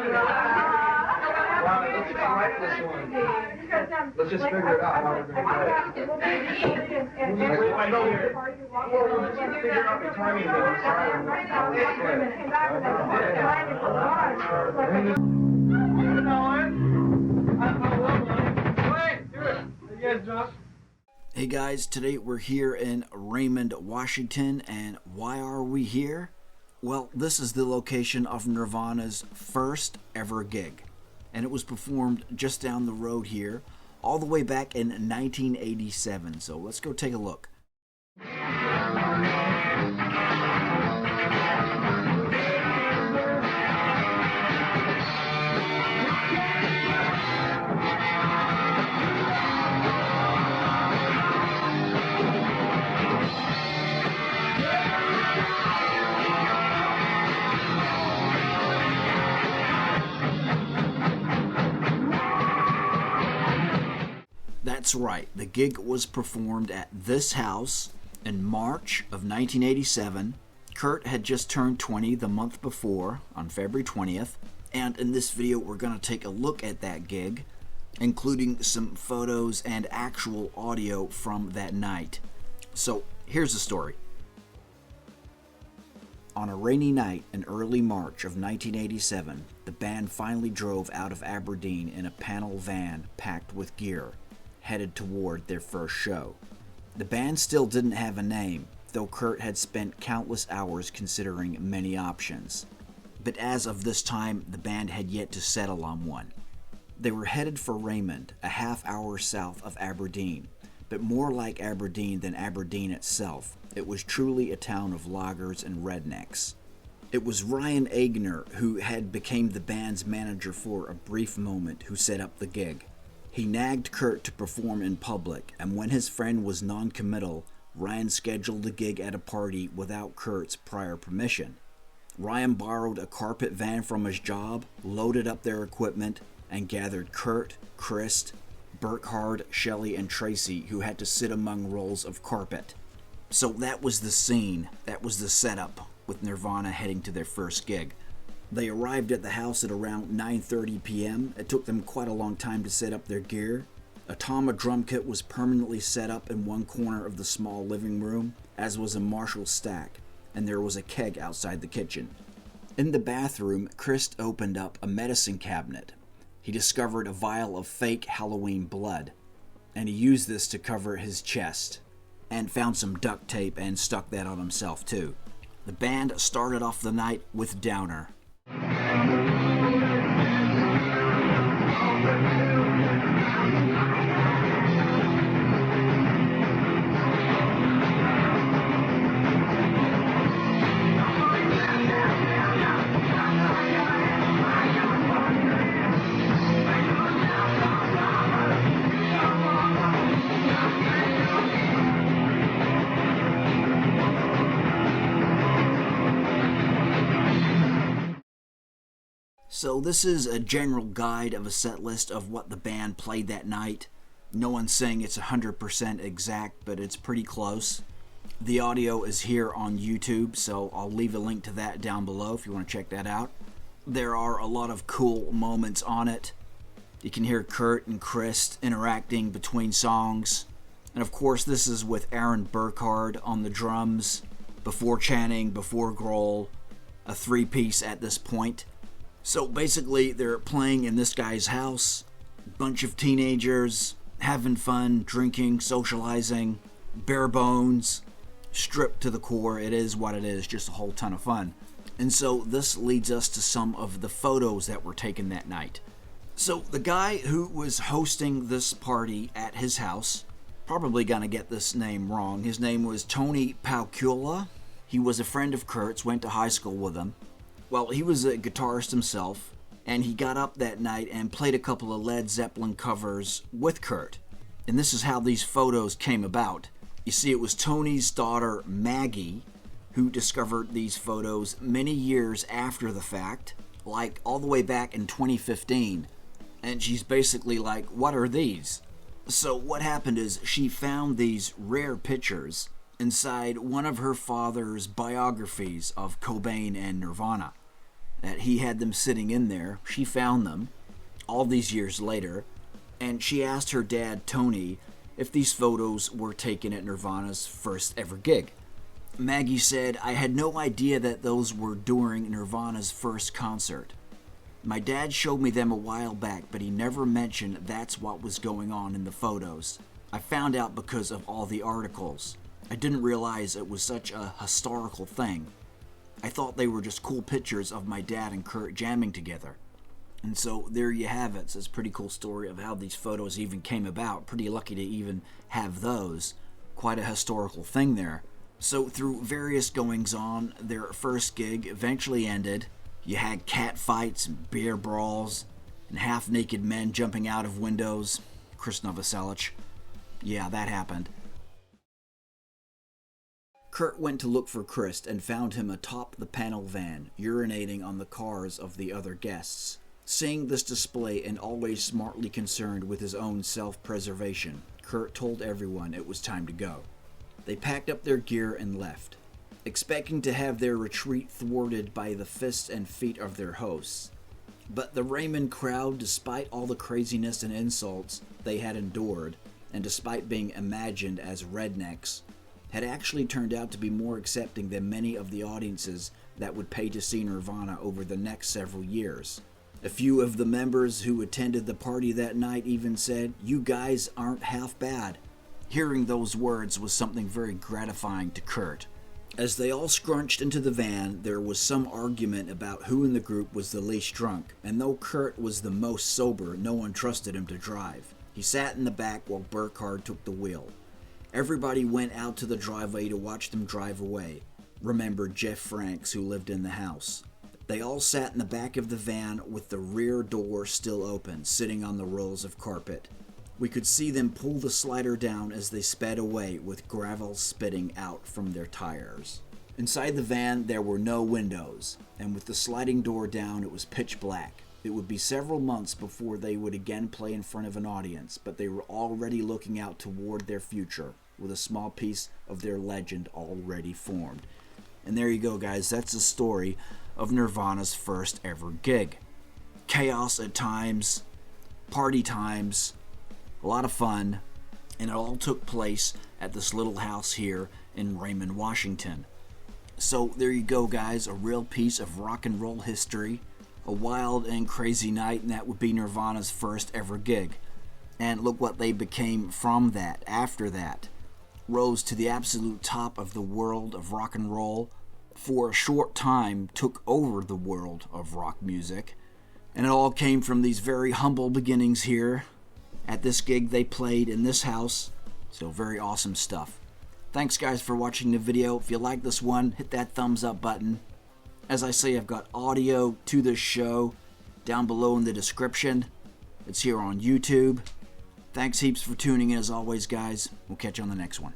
Let's write this one. Let's just figure it out how we're going to do it. We'll just figure out the timing of the Hey guys, today we're here in Raymond, Washington, and why are we here? Well, this is the location of Nirvana's first ever gig, and it was performed just down the road here, all the way back in 1987, so let's go take a look. That's right, the gig was performed at this house in March of 1987. Kurt had just turned 20 the month before, on February 20th, and in this video we're going to take a look at that gig, including some photos and actual audio from that night. So here's the story. On a rainy night in early March of 1987, the band finally drove out of Aberdeen in a panel van packed with gear, headed toward their first show. The band still didn't have a name, though Kurt had spent countless hours considering many options. But as of this time, the band had yet to settle on one. They were headed for Raymond, a half-hour south of Aberdeen, but more like Aberdeen than Aberdeen itself. It was truly a town of loggers and rednecks. It was Ryan Agner, who had become the band's manager for a brief moment, who set up the gig. He nagged Kurt to perform in public, and when his friend was non-committal, Ryan scheduled the gig at a party without Kurt's prior permission. Ryan borrowed a carpet van from his job, loaded up their equipment, and gathered Kurt, Chris, Burkhard, Shelley, and Tracy, who had to sit among rolls of carpet. So that was the scene, that was the setup, with Nirvana heading to their first gig. They arrived at the house at around 9:30 p.m. It took them quite a long time to set up their gear. A Tama drum kit was permanently set up in one corner of the small living room, as was a Marshall stack, and there was a keg outside the kitchen. In the bathroom, Chris opened up a medicine cabinet. He discovered a vial of fake Halloween blood, and he used this to cover his chest, and found some duct tape and stuck that on himself too. The band started off the night with Downer. So this is a general guide of a set list of what the band played that night. No one's saying it's 100% exact, but it's pretty close. The audio is here on YouTube, so I'll leave a link to that down below if you want to check that out. There are a lot of cool moments on it. You can hear Kurt and Chris interacting between songs. And of course this is with Aaron Burkhard on the drums, before Channing, before Grohl, a three-piece at this point. So basically they're playing in this guy's house, bunch of teenagers, having fun, drinking, socializing, bare bones, stripped to the core. It is what it is, just a whole ton of fun. And so this leads us to some of the photos that were taken that night. So the guy who was hosting this party at his house, probably gonna get this name wrong, his name was Tony Paukula. He was a friend of Kurt's, went to high school with him. Well, he was a guitarist himself, and he got up that night and played a couple of Led Zeppelin covers with Kurt. And this is how these photos came about. You see, it was Tony's daughter, Maggie, who discovered these photos many years after the fact, like all the way back in 2015. And she's basically like, what are these? So what happened is she found these rare pictures inside one of her father's biographies of Cobain and Nirvana. that he had them sitting in there. She found them all these years later, and she asked her dad, Tony, if these photos were taken at Nirvana's first ever gig. Maggie said, "I had no idea that those were during Nirvana's first concert. My dad showed me them a while back, but he never mentioned that's what was going on in the photos. I found out because of all the articles. I didn't realize it was such a historical thing. I thought they were just cool pictures of my dad and Kurt jamming together." And so there you have it. It's a pretty cool story of how these photos even came about. Pretty lucky to even have those. Quite a historical thing there. So through various goings on, their first gig eventually ended. You had cat fights and beer brawls and half-naked men jumping out of windows. Chris Novoselic. Yeah, that happened. Kurt went to look for Chris and found him atop the panel van, urinating on the cars of the other guests. Seeing this display and always smartly concerned with his own self-preservation, Kurt told everyone it was time to go. They packed up their gear and left, expecting to have their retreat thwarted by the fists and feet of their hosts. But the Raymond crowd, despite all the craziness and insults they had endured, and despite being imagined as rednecks, had actually turned out to be more accepting than many of the audiences that would pay to see Nirvana over the next several years. A few of the members who attended the party that night even said, "You guys aren't half bad." Hearing those words was something very gratifying to Kurt. As they all scrunched into the van, there was some argument about who in the group was the least drunk, and though Kurt was the most sober, no one trusted him to drive. He sat in the back while Burkhard took the wheel. Everybody went out to the driveway to watch them drive away, remembered Jeff Franks, who lived in the house. They all sat in the back of the van with the rear door still open, sitting on the rolls of carpet. We could see them pull the slider down as they sped away, with gravel spitting out from their tires. Inside the van, there were no windows, and with the sliding door down, it was pitch black. It would be several months before they would again play in front of an audience, but they were already looking out toward their future, with a small piece of their legend already formed. And there you go, guys. That's the story of Nirvana's first ever gig. Chaos at times, party times, a lot of fun, and it all took place at this little house here in Raymond, Washington. So there you go, guys, a real piece of rock and roll history, a wild and crazy night, and that would be Nirvana's first ever gig. And look what they became from that, after that. Rose to the absolute top of the world of rock and roll, for a short time took over the world of rock music, and it all came from these very humble beginnings here at this gig they played in this house. So very awesome stuff. Thanks, guys, for watching the video. If you like this one, hit that thumbs up button. As I say, I've got audio to this show down below in the description. It's here on YouTube. Thanks heaps for tuning in as always, guys. We'll catch you on the next one.